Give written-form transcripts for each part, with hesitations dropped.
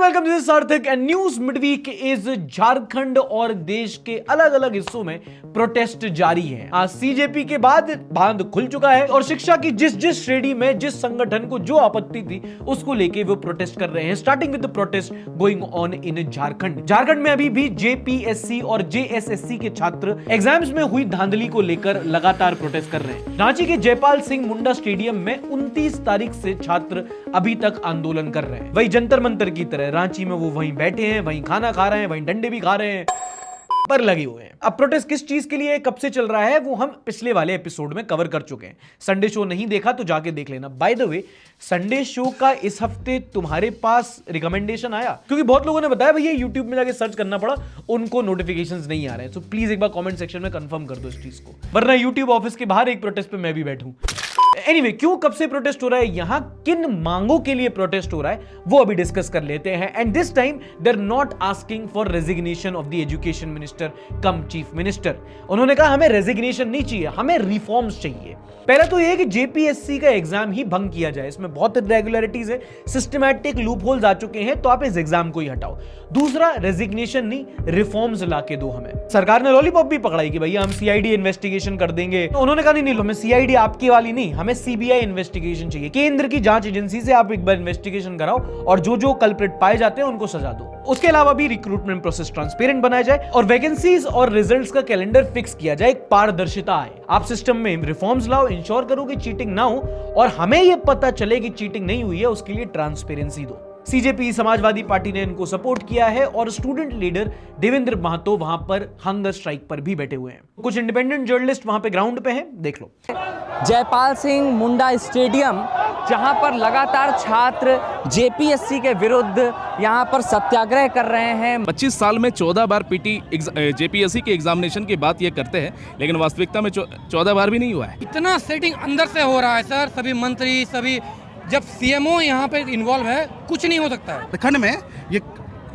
Welcome, this is सार्थक and news midweek is Jharkhand और देश के अलग अलग हिस्सों में प्रोटेस्ट जारी है। आज सीजेपी के बाद बांध खुल चुका है और शिक्षा की जिस श्रेणी में जिस संगठन को जो आपत्ति थी उसको लेके वो प्रोटेस्ट कर रहे हैं। Starting with the protest going on in Jharkhand में अभी भी जेपीएससी और जेएसएससी के छात्र एग्जाम्स में हुई धांधली को लेकर लगातार प्रोटेस्ट कर रहे हैं। रांची के जयपाल सिंह मुंडा स्टेडियम में 29 तारीख से छात्र अभी तक आंदोलन कर रहे हैं। वही जंतर मंतर की तरह रांची में वो वहीं बैठे हैं, वहीं खाना खा रहे हैं, वहीं डंडे भी खा रहे हैं, पर लगे हुए हैं। अब प्रोटेस्ट किस चीज के लिए कब से चल रहा है वो हम पिछले वाले एपिसोड में कवर कर चुके हैं। संडे शो नहीं देखा तो जाके देख लेना। By the way, Sunday show का इस हफ्ते तुम्हारे पास रिकमेंडेशन आया? क्योंकि बहुत लोगों ने बताया भैया यूट्यूब में जाके सर्च करना पड़ा, उनको नोटिफिकेशंस नहीं आ रहे हैं। तो प्लीज एक बार कमेंट सेक्शन में कंफर्म कर दो इस चीज को, वरना यूट्यूब ऑफिस के बाहर एक प्रोटेस्ट पे मैं भी बैठूं। एनीवे, क्यों कब से प्रोटेस्ट हो रहा है, यहां किन मांगों के लिए प्रोटेस्ट हो रहा है, वो अभी डिस्कस कर लेते हैं। And this time they are not asking for resignation of the education minister cum chief minister. उन्होंने कहा हमें रेजिग्नेशन नहीं चाहिए, हमें रिफॉर्म्स चाहिए। पहला तो यह है कि जेपीएससी का एग्जाम ही भंग किया जाए। इसमें बहुत इरेगुलरिटीज है, सिस्टमैटिक लूपहोल्स आ चुके हैं, तो आप इस एग्जाम को ही हटाओ। दूसरा, रेजिग्नेशन नहीं, रिफॉर्म्स लाके दो हमें। सरकार ने लॉलीपॉप भी पकड़ाई कि भैया हम सीआईडी इन्वेस्टिगेशन कर देंगे, तो उन्होंने कहा नहीं, हमें सीआईडी आपकी वाली नहीं, हमें सीबीआई इन्वेस्टिगेशन चाहिए। केंद्र की जांच एजेंसी से आप एक बार इन्वेस्टिगेशन कराओ और जो जो कल्प्रिट पाए जाते हैं उनको सजा दो। उसके अलावा भी रिक्रूटमेंट प्रोसेस ट्रांसपेरेंट बनाया जाए और वैकेंसीज और रिजल्ट्स का कैलेंडर फिक्स किया जाए, एक पारदर्शिता आए। आप सिस्टम में रिफॉर्म्स लाओ, इंश्योर करो कि चीटिंग ना हो और हमें यह पता चले कि चीटिंग नहीं हुई है, उसके लिए ट्रांसपेरेंसी दो। सीजेपी समाजवादी पार्टी ने इनको सपोर्ट किया है और स्टूडेंट लीडर देवेंद्र महतो वहां पर हंगर स्ट्राइक पर भी बैठे हुए हैं। कुछ इंडिपेंडेंट जर्नलिस्ट वहां पे ग्राउंड पे हैं, देख लो। जयपाल सिंह मुंडा स्टेडियम, जहां पर लगातार छात्र जेपीएससी के विरुद्ध यहां पर सत्याग्रह कर रहे हैं। 25 साल में 14 बार पीटी जेपीएससी के एग्जामिनेशन की बात ये करते हैं, लेकिन वास्तविकता में 14 बार भी नहीं हुआ है। इतना सेटिंग अंदर से हो रहा है सर, सभी मंत्री, सभी जब सीएमओ यहाँ पे इन्वॉल्व है, कुछ नहीं हो सकता है। खंड में ये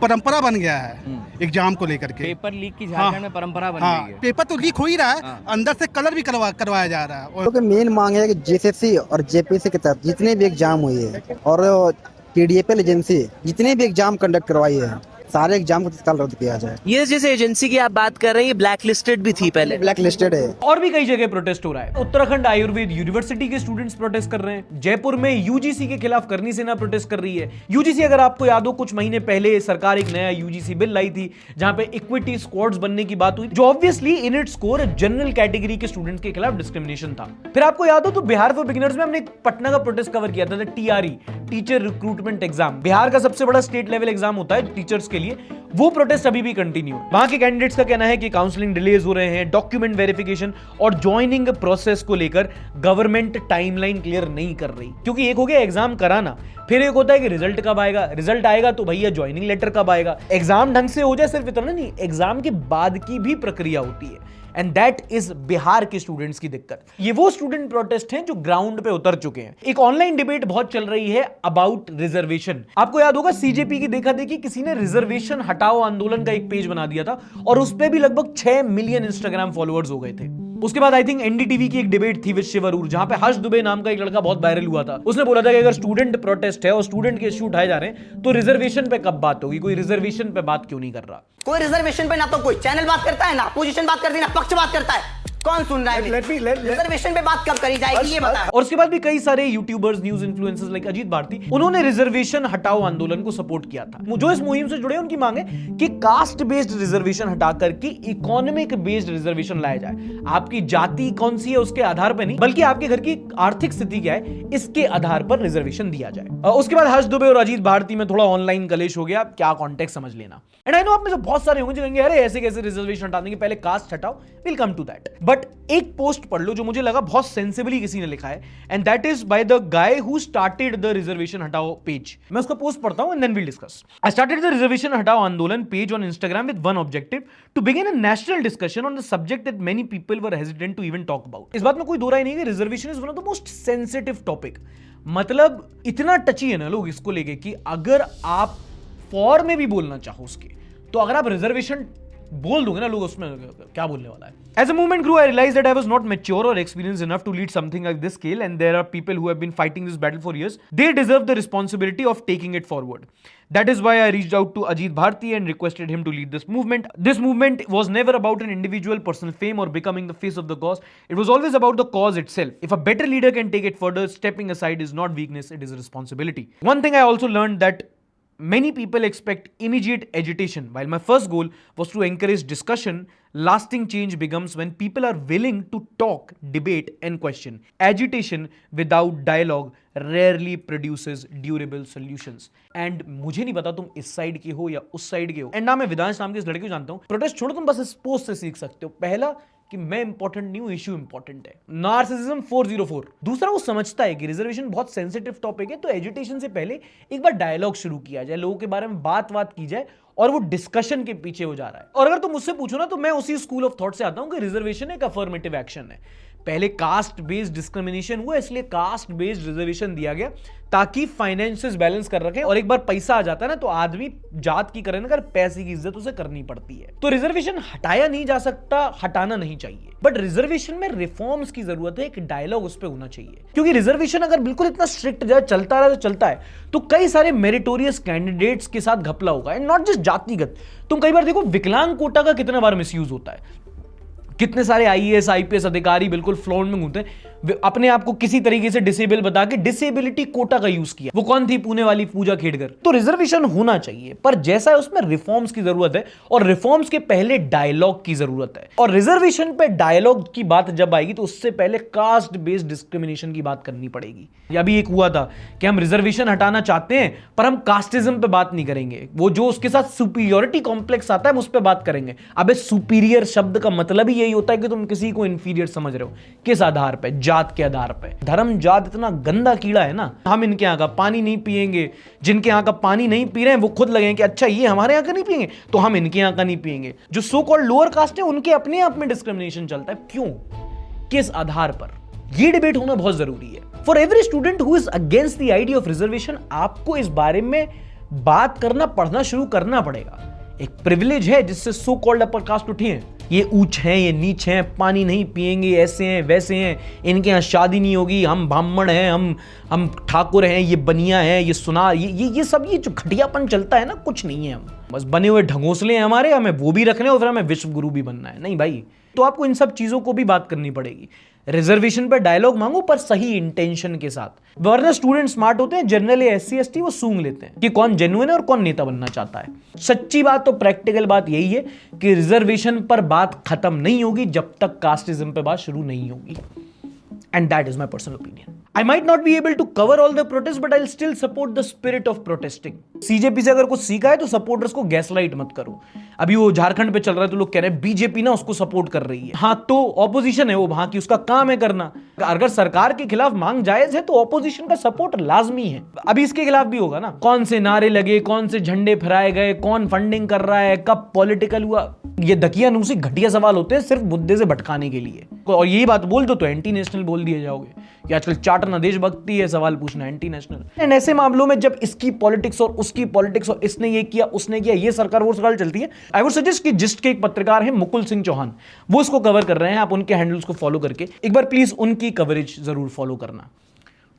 परंपरा बन गया है एग्जाम को लेकर के। पेपर लीक की झारखंड में परंपरा बन गई है। पेपर तो लीक हो ही रहा है, अंदर से कलर भी करवाया जा रहा है। क्योंकि मेन मांग है कि जेएसएससी और जेपीएससी के तहत जितने भी एग्जाम हुए हैं और टीडीएपीएल एजेंसी जितने भी एग्जाम कंडक्ट करवाई है, सारे एग्जाम को तत्काल रद्द किया जाए। ये जिस एजेंसी की आप बात कर रहे हैं, ये ब्लैक लिस्टेड भी थी पहले। ब्लैक लिस्टेड है। और भी कई जगह प्रोटेस्ट हो रहा है। उत्तराखंड आयुर्वेद यूनिवर्सिटी के स्टूडेंट्स प्रोटेस्ट कर रहे हैं। जयपुर में यूजीसी के खिलाफ करनी सेना प्रोटेस्ट कर रही है। यूजीसी, अगर आपको याद हो, कुछ महीने पहले सरकार एक नया यूजीसी बिल लाई थी जहां पे इक्विटी स्क्वाड्स बनने की बात हुई, जो obviously in its core general category के स्टूडेंट्स के खिलाफ डिस्क्रिमिनेशन था। फिर आपको याद हो तो बिहार फॉर बिगिनर्स में हमने पटना का प्रोटेस्ट कवर किया था, TRE, teacher recruitment exam. Bihar का सबसे बड़ा स्टेट लेवल एग्जाम होता है टीचर्स के लिए। वो प्रोटेस्ट अभी भी कंटिन्यू। वहां के कैंडिडेट्स का कहना है कि काउंसलिंग डिलेज हो रहे हैं, डॉक्यूमेंट वेरिफिकेशन और ज्वाइनिंग प्रोसेस को लेकर गवर्नमेंट टाइमलाइन क्लियर नहीं कर रही। क्योंकि एक हो गया एग्जाम कराना, फिर एक होता है कि रिजल्ट कब आएगा, रिजल्ट आएगा तो भैया ज्वाइनिंग लेटर कब आएगा। एग्जाम ढंग से हो जाए, सिर्फ इतना नहीं, एग्जाम के बाद की भी प्रक्रिया होती है। एंड दैट इज बिहार के स्टूडेंट्स की दिक्कत। ये वो स्टूडेंट प्रोटेस्ट हैं जो ग्राउंड पे उतर चुके हैं। एक ऑनलाइन डिबेट बहुत चल रही है अबाउट रिजर्वेशन। आपको याद होगा सीजेपी की देखा देखी किसी ने रिजर्वेशन हटाओ आंदोलन का एक पेज बना दिया था और उस पे भी लगभग 6 मिलियन इंस्टाग्राम फॉलोअर्स हो गए थे। उसके बाद आई थिंक एनडीटीवी की एक डिबेट थी विद शिवरूर, जहां पे हर्ष दुबे नाम का एक लड़का बहुत वायरल हुआ था। उसने बोला था कि अगर स्टूडेंट प्रोटेस्ट है और स्टूडेंट के इश्यू उठाए जा रहे हैं तो रिजर्वेशन पे कब बात होगी, कोई रिजर्वेशन पे बात क्यों नहीं कर रहा। कोई रिजर्वेशन पे ना तो कोई चैनल बात करता है, ना अपोजिशन बात करती है, ना पक्ष बात करता है। कौन सुन रहा है? रिजर्वेशन पे बात कब करी जाएगी ये बता। और उसके बाद भी कई सारे YouTubers, news influencers like Ajit Bharti, उन्होंने रिजर्वेशन हटाओ आंदोलन को सपोर्ट किया था। जो इस मुहिम से जुड़े उनकी मांग है कि कास्ट बेस्ड रिजर्वेशन हटा करके इकोनॉमिक बेस्ड रिजर्वेशन लाया जाए। आपकी जाति कौन सी है उसके आधार पर नहीं, बल्कि आपके घर की आर्थिक स्थिति क्या है इसके आधार पर रिजर्वेशन दिया जाए। उसके बाद हर्ष दुबे और अजीत भारती में थोड़ा ऑनलाइन कलेश हो गया। क्या कॉन्टेक्स्ट समझ लेना। एंड आई नो आप में से बहुत सारे होंगे जो कहेंगे अरे ऐसे कैसे रिजर्वेशन हटा देंगे, पहले कास्ट हटाओ। Will come to that. But एक पोस्ट पढ़ लो जो मुझे लगा बहुत सेंसिबली किसी ने लिखा है, and that is by the guy who started the reservation हटाओ पेज। मैं उसका पोस्ट पढ़ता हूं and then will discuss. I started the reservation हटाओ आंदोलन page on Instagram with one objective, to begin a national discussion on the subject that many people were hesitant to even talk about. इस बात में कोई दो राय नहीं है कि reservation is one of the most sensitive topic. मतलब इतना टची है ना लोग इसको लेके कि अगर आप फॉर में भी बोलना चाहो उसके, तो अगर आप रिजर्वेशन बोल दूंगा ना लोग उसमें क्या बोलने वाला है. As the movement grew, I realized that I was not mature or experienced enough to lead something like this scale, and there are people who have been fighting this battle for years. They deserve the responsibility of taking it forward. That is why I reached out to Ajit Bharti and requested him to lead this movement. This movement was never about an individual personal fame or becoming the face of the cause. It was always about the cause itself. If a better leader can take it further, stepping aside is not weakness, it is a responsibility. One thing I also learned that many people expect immediate agitation, while my first goal was to encourage discussion. Lasting change begins when people are willing to talk, debate, and question. Agitation without dialogue rarely produces durable solutions. And मुझे नहीं पता तुम इस side के हो या उस side के हो. एंड ना मैं विदांश नाम के इस लड़के को जानता हूं. प्रोटेस्ट छोड़ो, तुम बस इस पोस्ट से सीख सकते हो. पहला कि मैं इंपॉर्टेंट नहीं हूं, इश्यू इंपॉर्टेंट है. नार्सिसिज्म 404. दूसरा, वो समझता है कि रिजर्वेशन बहुत सेंसिटिव टॉपिक है, तो एजुटेशन से पहले एक बार डायलॉग शुरू किया जाए, लोगों के बारे में बात की जाए, और वो डिस्कशन के पीछे हो जा रहा है. और अगर तुम मुझसे पूछो ना, तो मैं उसी स्कूल ऑफ थॉट से आता हूं कि रिजर्वेशन एक अफर्मेटिव एक्शन है. पहले कास्ट बेस्ड डिस्क्रिमिनेशन हुआ, इसलिए कास्ट बेस्ड रिजर्वेशन दिया गया ताकि फाइनेंसेस बैलेंस कर रखें. और एक बार पैसा आ जाता है ना, तो आदमी जात की करे ना कर, पैसे की इज्जत उसे करनी पड़ती है. तो रिजर्वेशन हटाया नहीं जा सकता, हटाना नहीं चाहिए, बट रिजर्वेशन में रिफॉर्म्स की जरूरत है. एक डायलॉग उस पर होना चाहिए, क्योंकि रिजर्वेशन अगर बिल्कुल इतना स्ट्रिक्ट जाए, चलता रहा तो चलता है, तो कई सारे मेरिटोरियस कैंडिडेट्स के साथ घपला होगा. एंड नॉट जस्ट जातिगत. तुम कई बार देखो विकलांग कोटा का कितना बार मिसयूज होता है. कितने सारे आईएएस आईपीएस अधिकारी बिल्कुल फ्लॉन्ट में घूमते हैं, अपने आप को किसी तरीके से डिसेबल बता के डिसेबिलिटी कोटा का यूज किया. वो कौन थी? पुणे वाली पूजा खेड़कर. तो रिजर्वेशन होना चाहिए, पर जैसा है उसमें रिफॉर्म्स की जरूरत है, और रिफॉर्म्स के पहले डायलॉग की जरूरत है. और रिजर्वेशन पे डायलॉग की बात जब आएगी, तो उससे पहले कास्ट बेस्ड डिस्क्रिमिनेशन की बात करनी पड़ेगी. अभी एक हुआ था कि हम रिजर्वेशन हटाना चाहते हैं, पर हम कास्टिज्म पे बात नहीं करेंगे. वो जो उसके साथ सुपीरियोरिटी कॉम्प्लेक्स आता है, हम उस पर बात करेंगे. अबे सुपीरियर शब्द का मतलब ही यही होता है कि तुम किसी को इंफीरियर समझ रहे हो. किस आधार पे? जात के आधार पे. धर्म जात इतना गंदा कीड़ा है ना. हम इनके यहां का पानी नहीं पिएंगे, जिनके यहां का पानी नहीं पी रहे हैं वो खुद लगेंगे कि अच्छा ये हमारे यहां का नहीं पिएंगे, तो हम इनके यहां का नहीं पिएंगे. जो सो कॉल्ड लोअर कास्ट है, उनके अपने आप में डिस्क्रिमिनेशन चलता है. क्यों? किस आधार पर? ये डिबेट होना बहुत जरूरी है. For every student who is against the idea of reservation, आपको इस बारे में बात करना, पढ़ना शुरू करना पड़ेगा. एक प्रिविलेज है जिससे सो कॉल्ड अपर कास्ट उठी है. ये ऊंच हैं, ये नीच हैं, पानी नहीं पिएंगे, ऐसे हैं वैसे हैं, इनके यहाँ शादी नहीं होगी, हम ब्राह्मण हैं, हम ठाकुर हैं, ये बनिया हैं, ये सुनार, ये सब ये जो घटियापन चलता है ना, कुछ नहीं है. हम बस बने हुए ढंगोसले हैं हमारे, हमें वो भी रखने और फिर हमें विश्व गुरु भी बनना है. नहीं भाई, तो आपको इन सब चीजों को भी बात करनी पड़ेगी. रिजर्वेशन पर डायलॉग मांगो, पर सही इंटेंशन के साथ. वरना स्टूडेंट स्मार्ट होते हैं, जनरल एससी एसटी वो सूंघ लेते हैं कि कौन जेन्युइन है और कौन नेता बनना चाहता है. सच्ची बात तो प्रैक्टिकल बात यही है कि रिजर्वेशन पर बात खत्म नहीं होगी जब तक कास्टिज्म पर बात शुरू नहीं होगी. And that is my personal opinion. I might not be able to cover all the protests, but I'll still support the spirit of protesting. CJP से अगर कुछ सीखा है तो सपोर्टर्स को गैसलाइट मत करो. अभी वो झारखंड पे चल रहा है तो लोग कह रहे हैं बीजेपी ना उसको सपोर्ट कर रही है. हाँ, तो ऑपोजिशन है वो वहां की, उसका काम है करना. अगर सरकार के खिलाफ मांग जायज है तो ऑपोजिशन का सपोर्ट लाजमी है. अभी इसके खिलाफ भी होगा ना. कौन से नारे लगे, कौन से झंडे फहराए गए, कौन फंडिंग कर रहा है, कब पॉलिटिकल हुआ, ये दकियानूसी घटिया सवाल होते हैं सिर्फ मुद्दे से भटकाने के लिए. और यही बात बोल दो तो एंटी नेशनल बोल दिए जाओगे कि आजकल चाटना देशभक्ति है, सवाल पूछना एंटी नेशनल. एंड ऐसे मामलों में जब इसकी पॉलिटिक्स और उसकी पॉलिटिक्स और इसने ये किया उसने किया, ये सरकार वो सरकार चलती है. आई वुड सजेस्ट कि जिस्ट के एक पत्रकार हैं मुकुल सिंह चौहान, वो इसको कवर कर रहे हैं. आप उनके हैंडल्स को फॉलो करके एक बार प्लीज उनकी कवरेज जरूर फॉलो करना.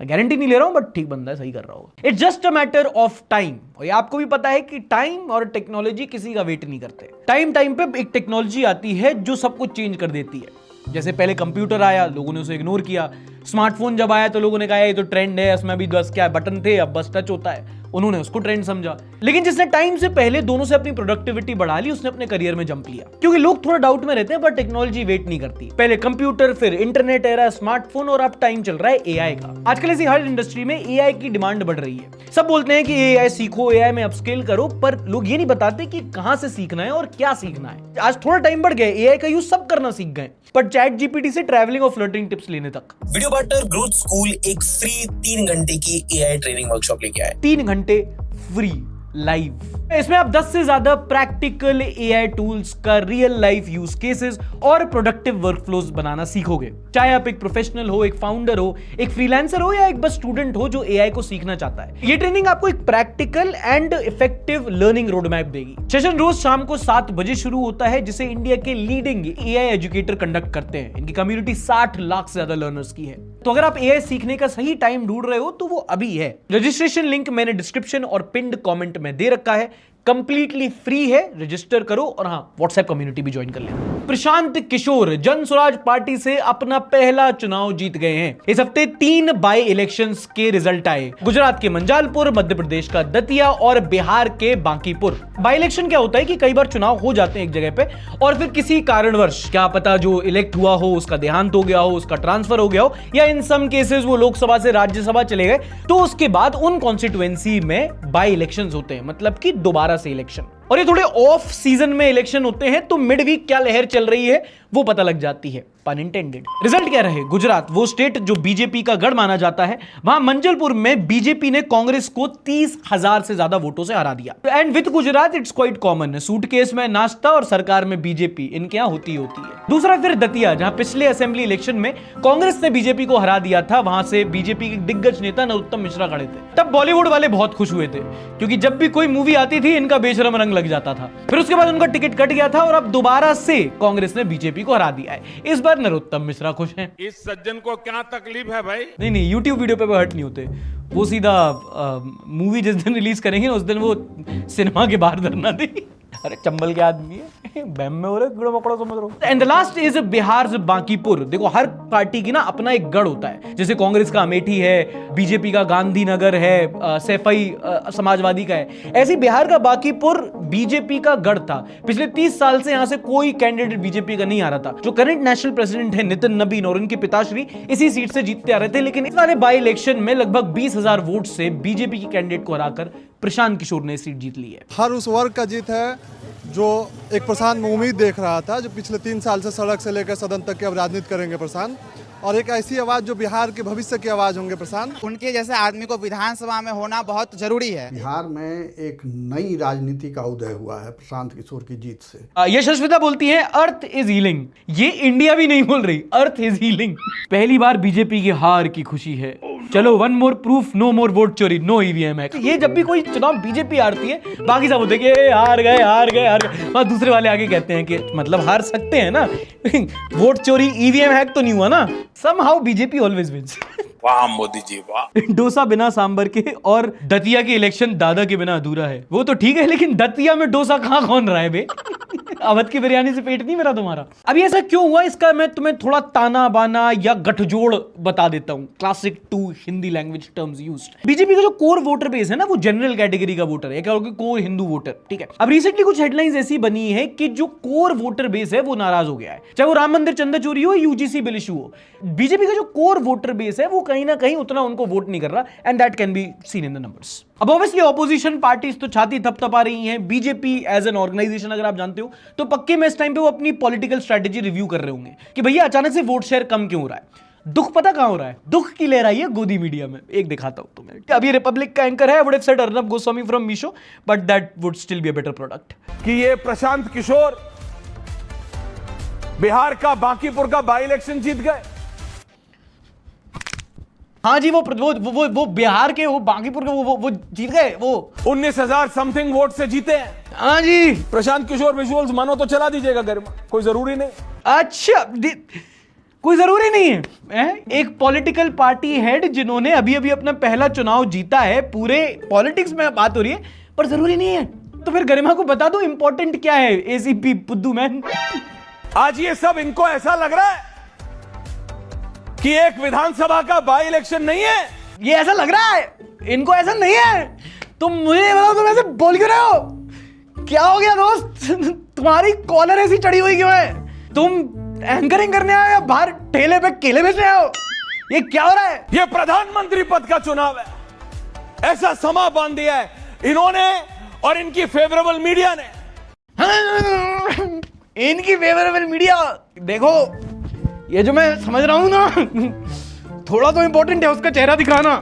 गारंटी नहीं ले रहा हूं, बट ठीक बंदा है, सही कर रहा होगा. It's just a matter of time. और ये आपको भी पता है कि टाइम और टेक्नोलॉजी किसी का वेट नहीं करते. टाइम पे एक टेक्नोलॉजी आती है जो सब कुछ चेंज कर देती है. जैसे पहले कंप्यूटर आया, लोगों ने उसे इग्नोर किया. स्मार्टफोन जब आया तो लोगों ने कहा ये तो ट्रेंड है, इसमें भी बस क्या बटन थे, अब बस टच होता है. उन्होंने उसको ट्रेंड समझा. लेकिन जिसने टाइम से पहले दोनों से अपनी प्रोडक्टिविटी बढ़ा ली, उसने अपने करियर में जंप लिया. क्योंकि लोग थोड़ा डाउट में रहते हैं, पर टेक्नोलॉजी वेट नहीं करती. पहले कंप्यूटर, फिर इंटरनेट एरा, स्मार्टफोन, और अब टाइम चल रहा है एआई का. आजकल ऐसी हर इंडस्ट्री में एआई की डिमांड बढ़ रही है. सब बोलते हैं कि एआई सीखो, एआई में अपस्केल करो, पर लोग ये नहीं बताते कि कहां से सीखना है और क्या सीखना है. आज थोड़ा टाइम बढ़ गया, एआई का यूज सब करना सीख गए, पर चैट जीपीटी से ट्रैवलिंग और फ्लर्टिंग टिप्स लेने तक. वीडियो बार्टर ग्रोथ स्कूल एक फ्री 3 घंटे की एआई ट्रेनिंग वर्कशॉप लेके आए. 3 घंटे फ्री. लाइव। इसमें आप 10 से ज्यादा प्रैक्टिकल एआई टूल्स का रियल लाइफ यूज केसेस और प्रोडक्टिव वर्कफ्लोज बनाना सीखोगे। चाहे आप एक प्रोफेशनल हो, एक फाउंडर हो, एक फ्रीलांसर हो या एक बस स्टूडेंट हो जो एआई को सीखना चाहता है। ये ट्रेनिंग आपको एक practical and effective learning road map देगी। सेशन रोज शाम को 7 बजे शुरू होता है, जिसे इंडिया के लीडिंग एआई एजुकेटर कंडक्ट करते हैं। इनकी कम्युनिटी 60 लाख से ज्यादा लर्नर्स की है। तो अगर आप एआई सीखने का सही टाइम ढूंढ रहे हो तो वो अभी है। रजिस्ट्रेशन लिंक मैंने डिस्क्रिप्शन और पिंड कमेंट में दे रखा है। कंप्लीटली फ्री है, रजिस्टर करो और हाँ, व्हाट्सएप कम्युनिटी भी ज्वाइन कर लेना। प्रशांत किशोर जन स्वराज पार्टी से अपना पहला चुनाव जीत गए हैं। इस हफ्ते 3 बाई इलेक्शंस के रिजल्ट आए। गुजरात के मंजालपुर, मध्य प्रदेश का दतिया और बिहार के बांकीपुर। बाई इलेक्शन क्या होता है कि कई बार चुनाव हो जाते हैं एक जगह पे और फिर किसी कारणवश, क्या पता जो इलेक्ट हुआ हो उसका देहांत हो गया हो, उसका ट्रांसफर हो गया हो, या इन सम केसेस वो लोकसभा से राज्यसभा चले गए, तो उसके बाद उन कॉन्स्टिट्यूएंसी में बाई इलेक्शंस होते हैं, मतलब कि दोबारा से इलेक्शन। और ये थोड़े ऑफ सीजन में इलेक्शन होते हैं, तो मिड वीक क्या लहर चल रही है वो पता लग जाती है, पन इंटेंडेड। रिजल्ट क्या रहे? गुजरात, वो स्टेट जो बीजेपी का गढ़ माना जाता है, वहां मंजलपुर में बीजेपी ने कांग्रेस को 30,000 से ज्यादा वोटों से हरा दिया। And with Gujarat it's quite common, suitcase में नाश्ता और सरकार में बीजेपी, इनके यहां होती है। दूसरा फिर दतिया, जहां पिछले असेंबली इलेक्शन में कांग्रेस ने बीजेपी को हरा दिया था, वहां से बीजेपी के दिग्गज नेता नरोत्तम मिश्रा खड़े थे। तब बॉलीवुड वाले बहुत खुश हुए थे, क्योंकि जब भी कोई मूवी आती थी इनका बेशरम रंग लग जाता था। फिर उसके बाद उनका टिकट कट गया था और अब दोबारा से कांग्रेस ने बीजेपी को हरा दिया है। इस बार नरोत्तम मिश्रा खुश हैं। इस सज्जन को क्या तकलीफ है भाई? नहीं, YouTube वीडियो पे हर्ट नहीं होते, वो सीधा मूवी जिस दिन रिलीज करेंगे उस दिन वो सिनेमा के बाहर धरना देगी। अरे चंबल के आदमी है, बैम में हो रहे कीड़ो मकोड़ो समझ रहे हो। And the last is Bihar Bankipur. देखो, हर पार्टी की ना अपना एक गढ़ होता है। जैसे कांग्रेस का अमेठी है, बीजेपी का गांधीनगर है, सैफई समाजवादी का है। ऐसे बिहार का बांकीपुर बीजेपी का गढ़ था। पिछले 30 साल से यहां से कोई कैंडिडेट बीजेपी का नहीं आ रहा था। जो करंट नेशनल प्रेसिडेंट है नितिन नबीन और उनके पिताश्री इसी सीट से जीतते आ रहे थे, लेकिन इस वाले बाई इलेक्शन में लगभग 20,000 वोट से बीजेपी के कैंडिडेट को हराकर प्रशांत किशोर ने सीट जीत ली है। हर उस वर्ग का जीत है जो एक प्रशांत में उम्मीद देख रहा था, जो पिछले 3 साल से सड़क से लेकर सदन तक की अब राजनीति करेंगे प्रशांत, और एक ऐसी आवाज जो बिहार के भविष्य की आवाज होंगे प्रशांत। उनके जैसे आदमी को विधानसभा में होना बहुत जरूरी है। बिहार में एक नई राजनीति का उदय हुआ है प्रशांत किशोर की जीत से। यशस्विता बोलती है अर्थ इज हीलिंग। ये इंडिया भी नहीं बोल रही, अर्थ इज हीलिंग। पहली बार बीजेपी की हार की खुशी है। चलो, वन मोर प्रूफ, नो मोर वोट चोरी, नो ईवीएम हैक। ये जब भी कोई चुनाव बीजेपी हारती है, बाकी सब होते हैं कि हार गए। दूसरे वाले आगे कहते हैं कि मतलब हार सकते हैं ना, वोट चोरी, ईवीएम हैक तो नहीं हुआ ना। Somehow BJP always wins. वाह मोदी जी वाह। डोसा बिना सांबर के और दतिया के इलेक्शन दादा के बिना अधूरा है। वो तो ठीक है, लेकिन दतिया में डोसा कहां कौन रहा है बे? अवध की बिरयानी से पेट नहीं मेरा तुम्हारा। अभी ऐसा क्यों हुआ, इसका मैं तुम्हें थोड़ा ताना बाना या गठजोड़ बता देता हूं। Classic 2 Hindi language terms used. BJP का जो कोर वोटर बेस है ना, वो जनरल कैटेगरी का वोटर है, क्या कोर हिंदू वोटर, ठीक है। अब रिसेंटली कुछ हेडलाइंस ऐसी बनी है कि जो कोर वोटर बेस है वो नाराज हो गया है, चाहे वो राम मंदिर चंदा चोरी हो, यूजीसी बिल इशू हो। बीजेपी का जो कोर वोटर बेस है वो कहीं ना कहीं उतना उनको वोट नहीं कर रहा, and that can be seen in the numbers. अब ऑब्वियसली ऑपोजिशन पार्टीज तो छाती थपथपा रही हैं। बीजेपी एज एन ऑर्गेनाइजेशन अगर आप जानते हो तो पक्के में इस टाइम पे वो अपनी पॉलिटिकल स्ट्रेटेजी रिव्यू कर रहे होंगे कि भैया अचानक से वोट शेयर कम क्यों हो रहा है। दुख पता कहां हो रहा है? दुख की लहर आई है गोदी मीडिया में। एक दिखाता हूं तुम्हें। अब ये रिपब्लिक का एंकर है, would have said Arnab Goswami from Meesho, but that would still be a better product. कि ये प्रशांत किशोर बिहार का बांकीपुर का बाई इलेक्शन जीत गए। हाँ जी, वो बिहार के, वो बांकीपुर के, वो जीत गए। वो 19,000 समथिंग वोट से जीते हैं। हाँ जी, प्रशांत किशोर विजुअल्स मानो तो चला दीजिएगा घर में, कोई जरूरी नहीं। अच्छा, कोई जरूरी नहीं है। एक पॉलिटिकल पार्टी हेड जिन्होंने अभी अभी अपना पहला चुनाव जीता है, पूरे पॉलिटिक्स में बात हो रही है, पर जरूरी नहीं है। तो फिर गरिमा को बता दो इंपॉर्टेंट क्या है। एसीपी पुद्दू मैन। आज ये सब इनको ऐसा लग रहा है कि एक विधानसभा का बाई इलेक्शन नहीं है। ये ऐसा लग रहा है इनको, ऐसा नहीं है। तुम मुझे बताओ, तुम ऐसे बोल क्यों रहे हो? क्या हो गया दोस्त? तुम्हारी कॉलर ऐसी चढ़ी हुई क्यों है? तुम एंकरिंग करने आए या बाहर ठेले पे केले बेचने आए हो? ये क्या हो रहा है? ये प्रधानमंत्री पद का चुनाव है, ऐसा समा बांध दिया है इन्होंने और इनकी फेवरेबल मीडिया ने। इनकी फेवरेबल मीडिया, देखो ये जो मैं समझ रहा हूं ना, थोड़ा तो इंपॉर्टेंट है उसका चेहरा दिखाना।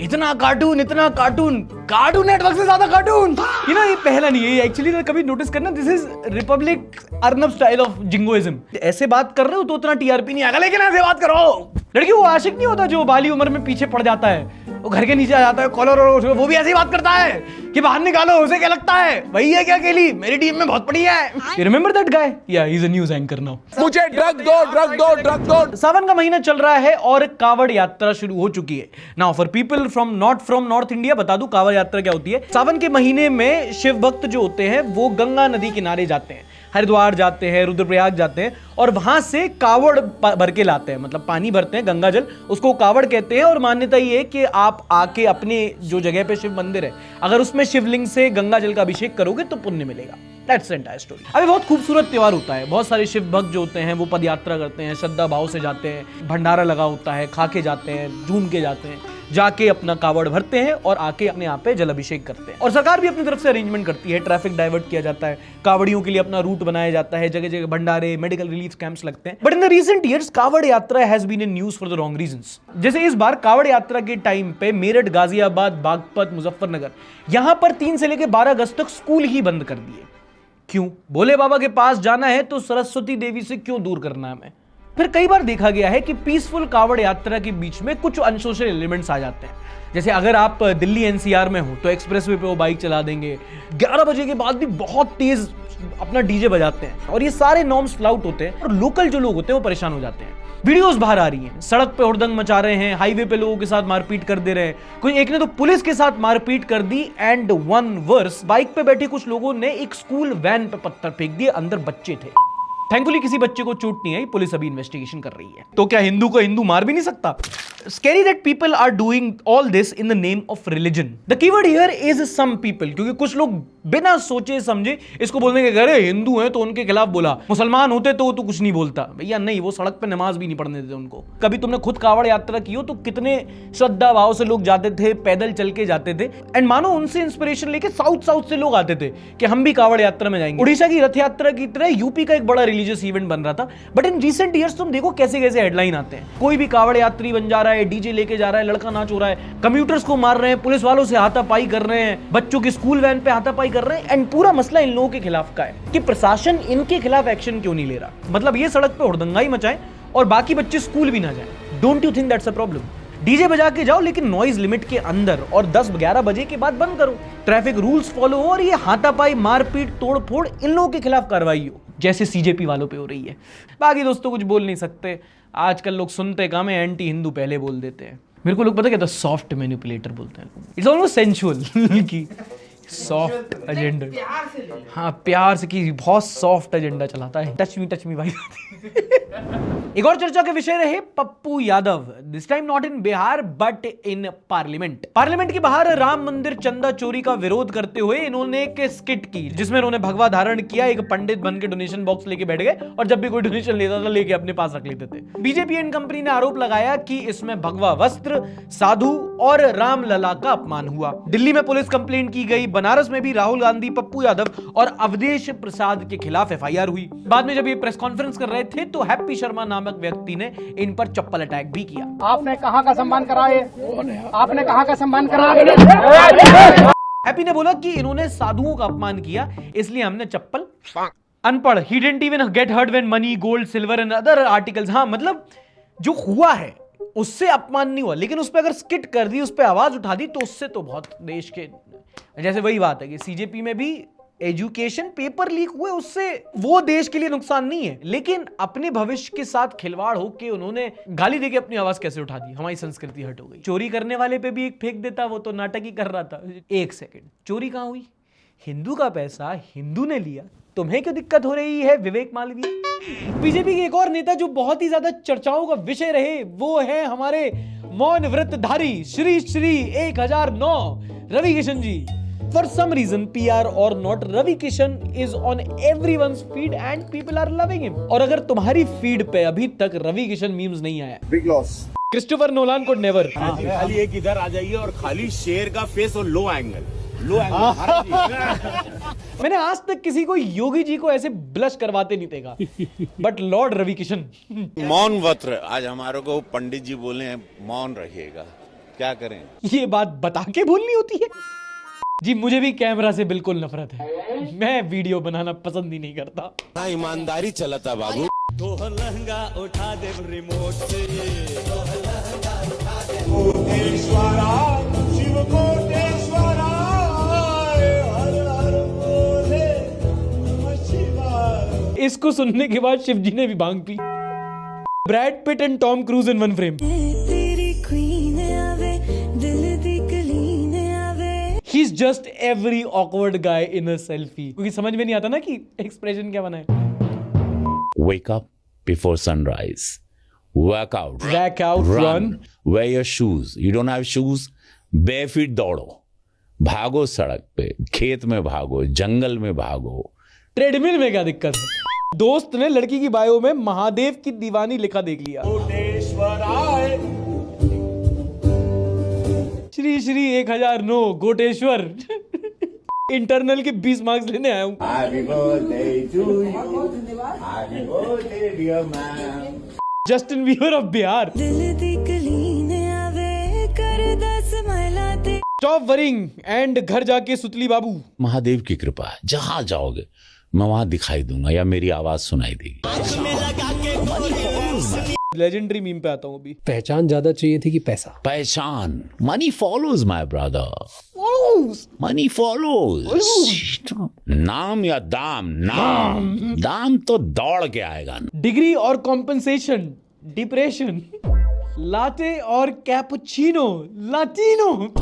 इतना कार्टून कार्टून नेटवर्क से ज्यादा कार्टून। ये पहला नहीं है, एक्चुअली कभी नोटिस करना, this is Republic Arnab style of jingoism. ऐसे बात कर रहे हो तो उतना टीआरपी नहीं आएगा, लेकिन ऐसे बात करो। लड़की वो आशिक नहीं होता जो बाली उम्र में पीछे पड़ जाता है, वो घर के नीचे आ जाता है, कॉलर और वो भी ऐसी बात करता है कि बाहर निकालो, उसे क्या लगता है वही है क्या अकेली, मेरी टीम में बहुत पड़ी है। You remember that guy? Yeah he is a news anchor now. मुझे ड्रग दो, ड्रग दो, ड्रग दो। सावन का महीना चल रहा है और कावड़ यात्रा शुरू हो चुकी है। Now for people from north India बता दूं कावड़ यात्रा क्या होती है। सावन के महीने में शिव भक्त जो होते हैं वो गंगा नदी किनारे जाते हैं, हरिद्वार जाते हैं, रुद्रप्रयाग जाते हैं और वहां से कावड़ भर के लाते हैं, मतलब पानी भरते हैं, गंगा जल, उसको कावड़ कहते हैं। और मान्यता ये है कि आप आके अपने जो जगह पे शिव मंदिर है, अगर उसमें शिवलिंग से गंगा जल का अभिषेक करोगे तो पुण्य मिलेगा। That's the entire story। अभी बहुत खूबसूरत त्योहार होता है, बहुत सारे शिव भक्त जो होते हैं वो पद यात्रा करते हैं, श्रद्धा भाव से जाते हैं, भंडारा लगा होता है, खा के जाते हैं, झूम के जाते हैं, जाके अपना कावड़ भरते हैं और आके अपने यहाँ पे जल अभिषेक करते हैं। और सरकार भी अपनी तरफ से अरेंजमेंट करती है, ट्रैफिक डाइवर्ट किया जाता है, कावड़ियों के लिए अपना रूट बनाया जाता है, जगह जगह भंडारे, मेडिकल रिलीफ कैंप्स लगते हैं। But in the recent years कावड़ Yatra has been in news for the wrong reasons. जैसे इस बार कावड़ यात्रा के टाइम पे मेरठ, गाजियाबाद, बागपत, मुजफ्फरनगर, यहां पर 3 से लेकर 12 अगस्त तक स्कूल ही बंद कर दिए। क्यों? भोले बाबा के पास जाना है तो सरस्वती देवी से क्यों दूर करना है हमें। फिर कई बार देखा गया है कि पीसफुल कावड़ यात्रा के बीच में कुछ अनसोशल एलिमेंट्स आ जाते हैं। जैसे अगर आप दिल्ली एनसीआर में हो तो एक्सप्रेसवे पे वो बाइक चला देंगे, 11 बजे के बाद भी बहुत तेज अपना डीजे बजाते हैं और ये सारे नॉर्म्स फ्लाउट होते हैं और लोकल जो लोग होते हैं वो परेशान हो जाते हैं। वीडियोस बाहर आ रही हैं, सड़क पे हुड़दंग मचा रहे हैं, हाईवे पे लोगों के साथ मारपीट कर दे रहे हैं, कोई एक ने तो पुलिस के साथ मारपीट कर दी। एंड वन वर्स, बाइक पे बैठे कुछ लोगों ने एक स्कूल वैन पे पत्थर फेंक दिए, अंदर बच्चे थे। थैंकफुली किसी बच्चे को चोट नहीं आई, पुलिस अभी इन्वेस्टिगेशन कर रही है। तो क्या हिंदू को हिंदू मार भी नहीं सकता? Scary that people are doing all this in the name of religion. The keyword here is some people, क्योंकि कुछ लोग बिना सोचे समझे इसको बोलने के अरे हिंदू हैं तो उनके खिलाफ बोला, मुसलमान होते तो कुछ नहीं बोलता। भैया नहीं, वो सड़क पे नमाज भी नहीं पढ़ने देते उनको। कभी तुमने खुद कावड़ यात्रा की हो तो कितने श्रद्धा भाव से लोग जाते थे, पैदल चल के जाते थे। एंड मानो उनसे इंस्पिरेशन लेके साउथ से लोग आते थे कि हम भी कावड़ यात्रा में जाएंगे। उड़ीसा की रथ यात्रा की तरह यूपी का एक बड़ा रिलीजियस इवेंट बन रहा था। बट इन रिसेंट ईयर्स तुम देखो कैसे कैसे हेडलाइन आते हैं, कोई भी कावड़ यात्री बन जा रहा है, डीजे लेके जा रहा है, लड़का नाच हो रहा है, कम्यूटर्स को मार रहे हैं, पुलिस वालों से हाथापाई कर रहे हैं, बच्चों की स्कूल वैन पे हाथापाई कर रहे हैं। एंड पूरा मसला इन लोगों के खिलाफ का है कि प्रशासन इनके खिलाफ एक्शन क्यों नहीं ले रहा। मतलब ये सड़क पे हुड़दंगाई मचाएं और बाकी बच्चे स्कूल भी ना जाएं। Don't you think that's a problem? DJ बजा के जाओ लेकिन नॉइज लिमिट के अंदर और 10-11 बजे के बाद बंद करो, ट्रैफिक रूल्स फॉलो हो और ये हाथापाई, मारपीट, तोड़फोड़ इन लोगों के खिलाफ कार्रवाई हो, जैसे सीजेपी वालों पे हो रही है। बाकी दोस्तों कुछ बोल नहीं सकते, आजकल लोग सुनते कम है, एंटी हिंदू पहले बोल देते हैं। मेरे को लोग पता क्या, सॉफ्ट मैनिपुलेटर बोलते हैं। इट्स ऑलमोस्ट सेंसुअल की सॉफ्ट एजेंडा, हाँ प्यार से की बहुत सॉफ्ट एजेंडा चलाता है। टच मी भाई। एक और चर्चा का विषय रहे Pappu Yadav, this time not in Bihar but in parliament के बाहर राम मंदिर चंदा चोरी का विरोध करते हुए इन्होंने एक स्किट की जिसमें इन्होंने भगवा धारण किया, एक पंडित बन के डोनेशन बॉक्स लेके बैठ गए और जब भी कोई डोनेशन लेता था लेके अपने पास रख लेते थे। बीजेपी एंड कंपनी ने आरोप लगाया कि इसमें भगवा वस्त्र, साधु और रामलला का अपमान हुआ। दिल्ली में पुलिस कंप्लेंट की गई, बनारस में भी राहुल गांधी, पप्पू यादव और अवधेश प्रसाद के खिलाफ एफआईआर हुई। बाद में जब ये प्रेस कॉन्फ्रेंस कर रहे थे तो हैप्पी शर्मा नामक व्यक्ति ने इन पर चप्पल अटैक भी किया। आपने कहां का सम्मान कराए? आपने कहां का सम्मान करा? हैप्पी ने बोला कि इन्होंने साधुओं का अपमान किया इसलिए हमने चप्पल। अनपढ़, he didn't even get hurt when money, gold, silver and other articles। हाँ मतलब जो हुआ है उससे अपमान नहीं हुआ, लेकिन उस पर अगर स्किट कर दी, उस पर आवाज उठा दी तो उससे तो बहुत देश के, जैसे वही बात है कि सीजेपी में भी एजुकेशन पेपर लीक हुए, उससे वो देश के लिए नुकसान नहीं है, लेकिन अपने भविष्य के साथ खिलवाड़ होके उन्होंने गाली देके अपनी आवाज कैसे उठा दी, हमारी संस्कृति हट हो गई। चोरी करने वाले पे भी एक फेंक देता, वो तो नाटक ही कर रहा था। एक सेकंड, चोरी कहां हुई? हिंदू का पैसा हिंदू ने लिया, तुम्हें क्यों दिक्कत हो रही है विवेक मालवीय? बीजेपी के एक और नेता जो बहुत ही ज्यादा चर्चाओं का विषय रहे वो है हमारे मौन व्रतधारी Shri 1009 Ravi Kishan ji. For some reason, PR or not, Ravi Kishan is on everyone's feed and people are loving him. और अगर तुम्हारी फीड पे अभी तक रवि किशन मीम्स नहीं आया, बिग लॉस। क्रिस्टोफर नोलान को नेवर। खाली एक इधर आ जाइए और खाली शेर का फेस और लो एंगल। मैंने आज तक किसी को योगी जी को ऐसे ब्लश करवाते नहीं देखा, बट लॉर्ड रवि किशन। मौन व्रत, आज हमारे को पंडित जी बोले हैं मौन रहिएगा, क्या करें? ये बात बता के बोलनी होती है। जी मुझे भी कैमरा से बिल्कुल नफरत है, मैं वीडियो बनाना पसंद ही नहीं करता। ईमानदारी चलता बाबू। तो लहंगा उठा दे रिमोट से, शिव कोटेश्वरा, हर हर बोले नमः शिवाय। इसको सुनने के बाद शिव जी ने भी भांग पी। Brad Pitt and Tom Cruise in one frame. He is just every awkward guy in a selfie, क्योंकि समझ में नहीं आता ना कि एक्सप्रेशन क्या बनाए। Wake up before sunrise. Work out. Work out, run. Wear your shoes. You don't have shoes? Bare feet दौड़ो, भागो सड़क पे, खेत में भागो, जंगल में भागो। ट्रेडमिल में क्या दिक्कत है? दोस्त ने लड़की की बायो में महादेव की दीवानी लिखा देख लिया। श्री श्री 1009 गोटेश्वर। इंटरनल के 20 मार्क्स लेने आया हूँ। Justin Bieber of Bihar. Stop worrying and घर जाके सुतली बाबू। महादेव की कृपा है, जहां जाओगे मैं वहां दिखाई दूंगा या मेरी आवाज सुनाई देगी। लेजेंडरी मीम पे आता हूँ अभी। पहचान ज्यादा चाहिए थी कि पैसा? पहचान। Money follows my brother, money follows. नाम या दाम? नाम। दाम तो दौड़ के आएगा। डिग्री और कॉम्पेंसेशन, डिप्रेशन, लाटे और cappuccino, लाटिनो।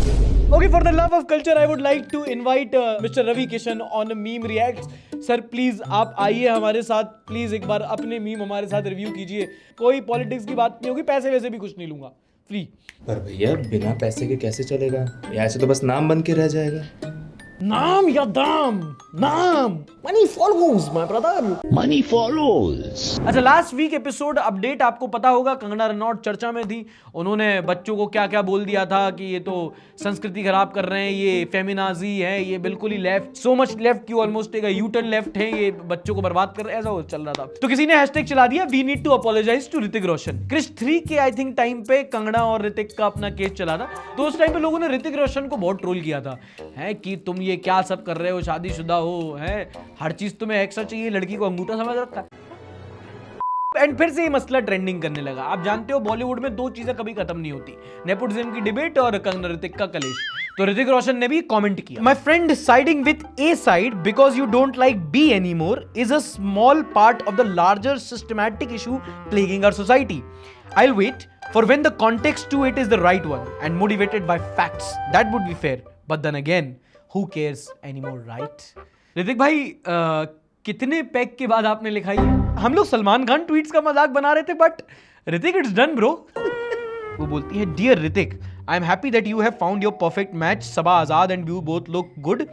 Okay, for the love of culture, I would like to invite Mr. Ravi Kishan on a meme reacts. Sir please आप आइए हमारे साथ, प्लीज एक बार अपने मीम हमारे साथ रिव्यू कीजिए। कोई पॉलिटिक्स की बात नहीं होगी, पैसे वैसे भी कुछ नहीं लूंगा, फ्री। पर भैया बिना पैसे के कैसे चलेगा? ऐसे तो बस नाम बन के रह जाएगा। नाम या दाम? नाम। Money follows my brother, money follows. अच्छा, लास्ट वीक एपिसोड अपडेट आपको पता होगा, कंगना रनौत चर्चा में थी। उन्होंने बच्चों को क्या क्या बोल दिया था कि ये तो संस्कृति खराब कर रहे हैं, ये फेमिनाजी है, ये बिल्कुल ही लेफ्ट, सो मच लेफ्ट की ऑलमोस्ट एक यू टर्न लेफ्ट है, ये बच्चों को बर्बाद कर रहे हैं, ऐसा चल रहा था। तो किसी ने हैशटैग चला दिया, we need to apologise to Hrithik Roshan. Krrish 3 के आई थिंक टाइम पे कंगना और ऋतिक का अपना केस चला था, तो उस टाइम पे लोगों ने ऋतिक रोशन को बहुत ट्रोल किया था, है कि तुम ये क्या सब कर रहे हो, शादीशुदा हो, है हर चीज तुम्हें एक्स्ट्रा चाहिए, लड़की को अंगूठा समझ रखा है। एंड फिर से ये मसला ट्रेंडिंग करने लगा। आप जानते हो बॉलीवुड में दो चीजें कभी खत्म नहीं होती, नेपोटिज्म की डिबेट और कंगना ऋतिक का कलेश। तो ऋतिक रोशन ने भी कमेंट किया, my friend siding with A side because you don't like B anymore is a small part of the larger systematic issue plaguing our society. I will wait for when the context to it is the right one and motivated by facts, that would be fair, but then again who cares anymore, right? Hrithik भाई कितने pack के बाद आपने लिखा ये? हम लोग Salman Khan tweets का मजाक बना रहे थे, but Hrithik it's done bro. वो बोलती है, dear Hrithik, I am happy that you have found your perfect match, Saba Azad and you both look good,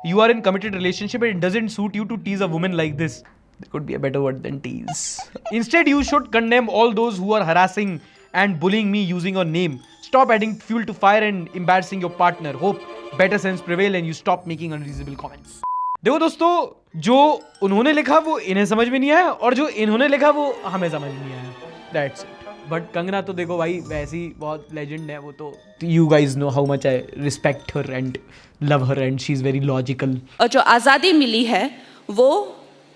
you are in committed relationship and it doesn't suit you to tease a woman like this. There could be a better word than tease. Instead you should condemn all those who are harassing and bullying me using your name. Stop adding fuel to fire and embarrassing your partner. Hope better sense prevail and you stop making unreasonable comments. देखो दोस्तों, जो उन्होंने लिखा वो इन्हें समझ में नहीं आया और जो इन्होंने लिखा वो हमें समझ नहीं आया। That's it. बट कंगना तो देखो भाई वैसी बहुत लेजेंड है वो तो। You guys know how much I respect her and love her and she is very logical. और जो आज़ादी मिली है वो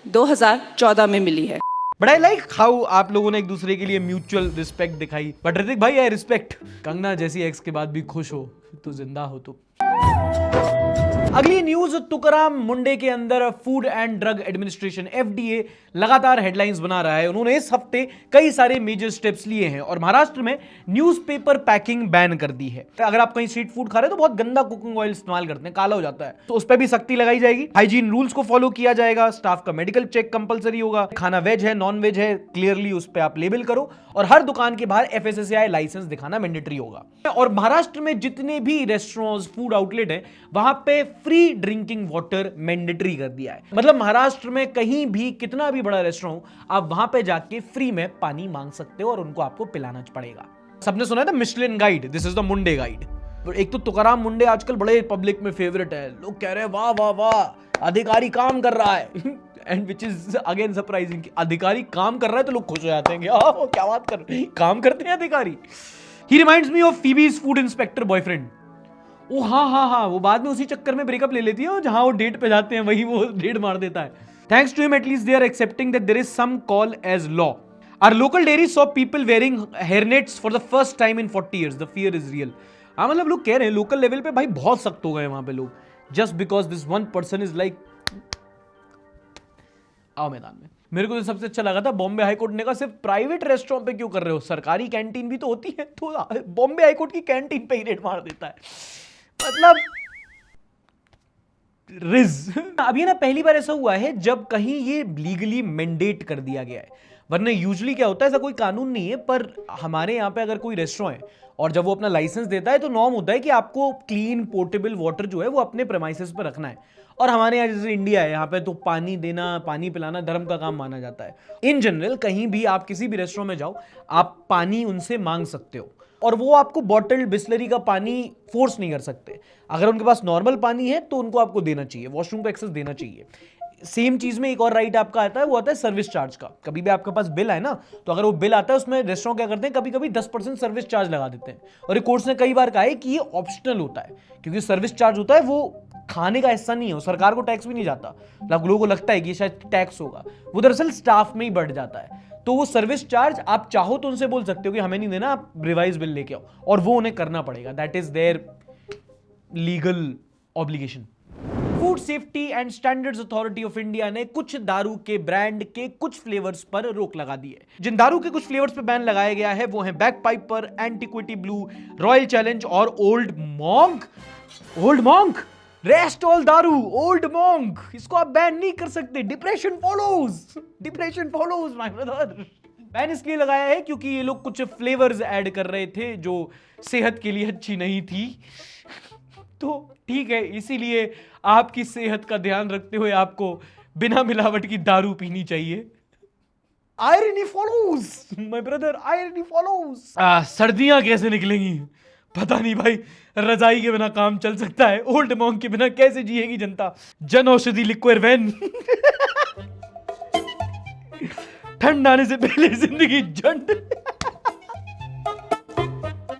2014 में मिली है। But I like how आप लोगों ने एक दूसरे के लिए म्यूचुअल रिस्पेक्ट दिखाई। बट ऋतिक भाई आई रिस्पेक्ट, कंगना जैसी एक्स के बाद भी खुश हो तो जिंदा हो तो। अगली न्यूज, तुकाराम मुंडे के अंदर food and drug administration FDA लगातार हेडलाइंस बना रहा है। उन्होंने इस हफ्ते कई सारे मेजर स्टेप्स लिए हैं और महाराष्ट्र में न्यूज़पेपर पैकिंग बैन कर दी है। अगर आप कहीं स्ट्रीट फूड खा रहे हो तो बहुत गंदा कुकिंग ऑयल इस्तेमाल करते हैं, काला हो जाता है, तो उस पर भी सख्ती लगाई जाएगी। हाइजीन रूल्स को फॉलो किया जाएगा, स्टाफ का मेडिकल चेक कंपलसरी होगा, खाना वेज है नॉन वेज है क्लियरली उस पर आप लेबल करो, और हर दुकान के बाहर FSSAI लाइसेंस दिखाना मैंडेटरी होगा। और महाराष्ट्र में जितने भी रेस्टोरेंट्स फूड आउटलेट है वहां पे फ्री ड्रिंकिंग वाटर मैंडेटरी कर दिया है। मतलब महाराष्ट्र में कहीं भी कितना भी बड़ा रेस्टोरेंट आप वहां पे जाके फ्री में पानी मांग सकते हो और उनको आपको पिलाना पड़ेगा। सबने सुना था Michelin guide, this is the Munde guide. एक तो तुकाराम मुंडे आजकल बड़े पब्लिक में फेवरेट है, लोग कह रहे हैं वाह वाह वाह अधिकारी काम कर रहा है and which is again surprising, अधिकारी काम कर रहा है तो लोग खुश हो जाते हैं कि क्या बात कर रहे हैं, काम करते हैं अधिकारी। He reminds me of Phoebe's food inspector boyfriend ओ हाँ, वो बाद में उसी चक्कर में ब्रेकअप ले लेती है और जहां वो डेट पे जाते हैं वही वो डेट मार देता है. Thanks to him, at least they are accepting that there is some call as law. Our local dairy saw people wearing hairnets for the first time in 40 years. The fear is real. हाँ मतलब लोग कह रहे हैं local level पे भाई बहुत सख्त हो गए वहां पे लोग. Just because this one person is like आओ मैदान में. मेरे को तो सबसे अच्छा लगा था बॉम्बे हाईकोर्ट ने कहा सिर्फ प्राइवेट रेस्टोरेंट पे क्यों कर रहे हो, सरकारी कैंटीन भी तो होती है. तो बॉम्बे हाईकोर्ट की कैंटीन पे ही रेट मार देता है. मतलब रिज. अभी ना पहली बार ऐसा हुआ है जब कहीं ये लीगली मैंडेट कर दिया गया है, वरना यूजुअली क्या होता है ऐसा कोई कानून नहीं है. पर हमारे यहाँ पे अगर कोई रेस्टोरेंट है और जब वो अपना लाइसेंस देता है तो नॉर्म होता है कि आपको क्लीन पोर्टेबल वाटर जो है वो अपने प्रेमाइसेस पर रखना है. और हमारे यहाँ जैसे इंडिया है यहाँ पे तो पानी देना पानी पिलाना धर्म का काम माना जाता है. इन जनरल कहीं भी आप किसी भी रेस्टोरेंट में जाओ आप पानी उनसे मांग सकते हो और वो आपको बॉटल्ड बिस्लरी का पानी फोर्स नहीं कर सकते. अगर उनके पास नॉर्मल पानी है तो उनको आपको देना चाहिए, वॉशरूम पे एक्सेस देना चाहिए. सेम चीज में एक और राइट आपका आता है, वो आता है सर्विस चार्ज का. कभी भी आपके पास बिल है ना तो अगर वो बिल आता है उसमें रेस्टोरेंट क्या करते हैं कभी कभी 10% सर्विस चार्ज लगा देते हैं. और कोर्ट्स ने कई बार कहा है कि ये ऑप्शनल होता है क्योंकि सर्विस चार्ज होता है वो खाने का हिस्सा नहीं है, सरकार को टैक्स भी नहीं जाता. लोगों को लगता है कि शायद टैक्स होगा, वो दरअसल स्टाफ में ही बढ़ जाता है. तो वो सर्विस चार्ज आप चाहो तो उनसे बोल सकते हो कि हमें नहीं देना, आप रिवाइज बिल लेके आओ और वो उन्हें करना पड़ेगा. That is their legal obligation. Food safety and standards authority of India ने कुछ दारू के ब्रांड के कुछ फ्लेवर्स पर रोक लगा दी है. जिन दारू के कुछ फ्लेवर्स पर बैन लगाया गया है वो है बैकपाइपर, एंटीक्विटी ब्लू, रॉयल चैलेंज और old monk. Old monk, rest all दारू, ओल्ड मॉन्क, इसको आप बैन नहीं कर सकते. Depression follows my brother. Ban इसलिए लगाया है क्योंकि ये लोग कुछ फ्लेवर्स ऐड कर रहे थे जो सेहत के लिए अच्छी नहीं थी. तो ठीक है, इसीलिए आपकी सेहत का ध्यान रखते हुए आपको बिना मिलावट की दारू पीनी चाहिए. Irony follows my brother, irony follows. सर्दियां कैसे निकलेंगी पता नहीं भाई, रजाई के बिना काम चल सकता है, ओल्ड मॉन्क के बिना कैसे जिएगी जनता. Jan Aushadhi liquid van. ठंड आने से पहले जिंदगी झंड.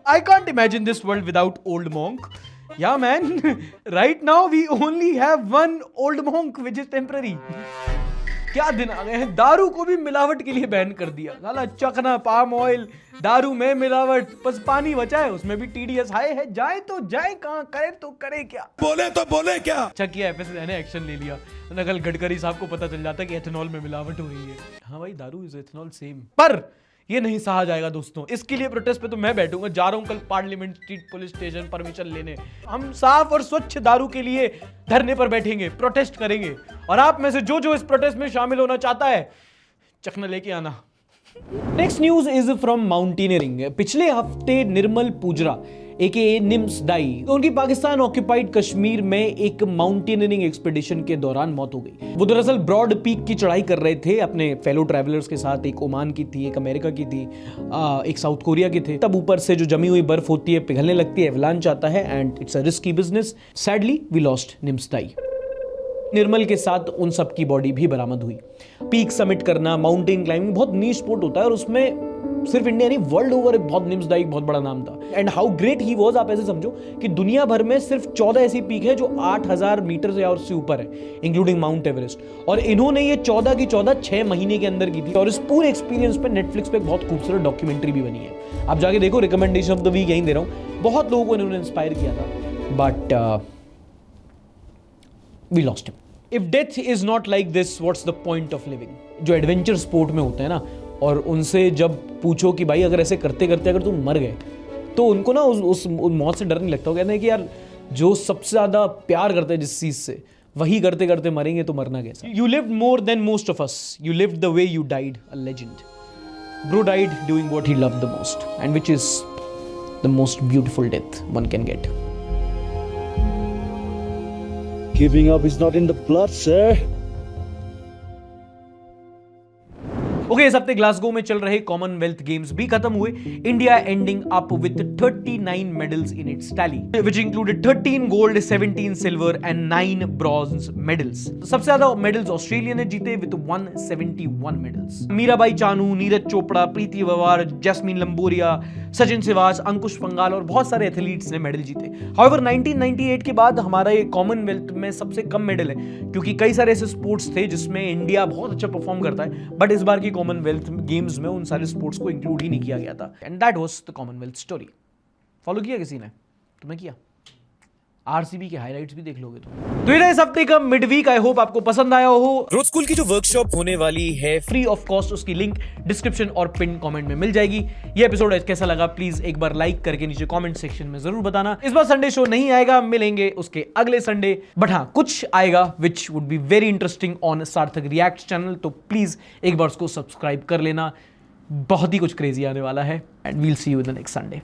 I can't imagine this world without old monk. Yeah man, right now we only have one old monk which is temporary. क्या दिन आ गए हैं, दारू को भी मिलावट के लिए बैन कर दिया. साला चखना पाम ऑयल, दारू में मिलावट, बस पानी बचा है उसमें भी TDS हाई है. जाए तो जाए कहां, करे तो करे क्या, बोले तो बोले क्या. अच्छा किया FSSAI ने एक्शन ले लिया. कल गडकरी साहब को पता चल जाता कि एथेनॉल में मिलावट हो रही है. हाँ भाई दारू इज एथेनॉल सेम. पर ये नहीं सहा जाएगा दोस्तों. इसके लिए प्रोटेस्ट पे तो मैं बैठूंगा. जा रहा हूं कल parliament street police station permission लेने. हम साफ और स्वच्छ दारू के लिए धरने पर बैठेंगे, प्रोटेस्ट करेंगे. और आप में से जो इस प्रोटेस्ट में शामिल होना चाहता है चखना लेके आना. Next news is from mountaineering. पिछले हफ्ते निर्मल पूजरा AKA निम्स दाई, उनकी पाकिस्तान ऑक्यूपाइड कश्मीर में एक माउंटेनियरिंग एक्सपीडिशन के दौरान मौत हो गई. वो दरअसल ब्रॉड पीक की चढ़ाई कर रहे थे अपने फेलो ट्रैवलर्स के साथ. एक ओमान की थी, एक अमेरिका की थी, एक साउथ कोरिया की थे. तब ऊपर से जो जमी हुई बर्फ होती है पिघलने लगती है, एवलांच आता है and it's a risky business. Sadly we lost Nims Dai. Nirmal के साथ उन सब की बॉडी भी बरामद हुई. पीक समिट करना, माउंटेन क्लाइंबिंग बहुत नीश स्पोर्ट होता है और उसमें सिर्फ इंडिया नहीं वर्ल्ड ओवर बहुत निम्स दाई बहुत बड़ा नाम था. And how great he was, आप ऐसे समझो कि दुनिया भर में सिर्फ 14 ऐसी पीक है जो 8000 मीटर से और से ऊपर है, इंक्लूडिंग माउंट एवरेस्ट. और इन्होंने ये 14 की 14 6 महीने के अंदर की थी. और इस पूरे एक्सपीरियंस पे नेटफ्लिक्स पे बहुत खूबसूरत डॉक्यूमेंट्री भी बनी है, आप जाके देखो. रिकमेंडेशन ऑफ द वीक यहीं दे रहा हूं. बहुत लोगों को इन्होंने इंस्पायर किया था. But we lost him. If death is not like this what's the point of living. जो एडवेंचर स्पोर्ट में होते हैं ना, और उनसे जब पूछो कि भाई अगर ऐसे करते करते अगर तुम मर गए तो उनको ना उस मौत से डर नहीं लगता. वो कहते हैं कि यार जो सबसे ज्यादा प्यार करते हैं जिस चीज से, वही करते करते मरेंगे तो मरना कैसा. You lived more than most of us, you lived the way you died. A legend. Bro died doing what he loved the most and which is the most beautiful death one can get. Giving up is not in the blood, sir. Okay, इस हफ्ते Glasgow में चल रहे Commonwealth games भी खत्म हुए. India ending up with 39 medals in its tally, which included 13 gold, 17 silver and 9 bronze medals. सबसे ज्यादा मेडल्स ऑस्ट्रेलिया ने जीते विद 171 मेडल्स. मीराबाई चानू, नीरज चोपड़ा, प्रीति पवार, जैस्मीन लंबोरिया, सचिन सिवाच, अंकुश पंगाल और बहुत सारे एथलीट्स ने मेडल जीते। हाउएवर 1998 के बाद हमारा ये कॉमनवेल्थ में सबसे कम मेडल है, क्योंकि कई सारे ऐसे स्पोर्ट्स थे जिसमें इंडिया बहुत अच्छा परफॉर्म करता है, बट इस बार की कॉमनवेल्थ गेम्स में उन सारे स्पोर्ट्स को इंक्लूड ही नहीं किया गया था। And that was the Commonwealth story. Follow किया किसी ने? तुम्हें किया? आरसीबी के हाइलाइट्स भी देख लोगे तो ये इस हफ्ते का मिड वीक। आई होप आपको पसंद आया हो। ग्रोथ स्कूल की जो वर्कशॉप होने वाली है फ्री ऑफ कॉस्ट, उसकी लिंक डिस्क्रिप्शन और पिन कमेंट में मिल जाएगी। ये एपिसोड कैसा लगा प्लीज एक बार लाइक करके नीचे कमेंट सेक्शन में जरूर बताना। इस बार संडे शो नहीं आएगा, मिलेंगे उसके अगले संडे, बट हाँ कुछ आएगा which would be very interesting on सार्थक रिएक्ट चैनल, तो प्लीज एक बार उसको सब्सक्राइब कर लेना। बहुत ही कुछ क्रेजी आने वाला है and we'll see you in the next Sunday.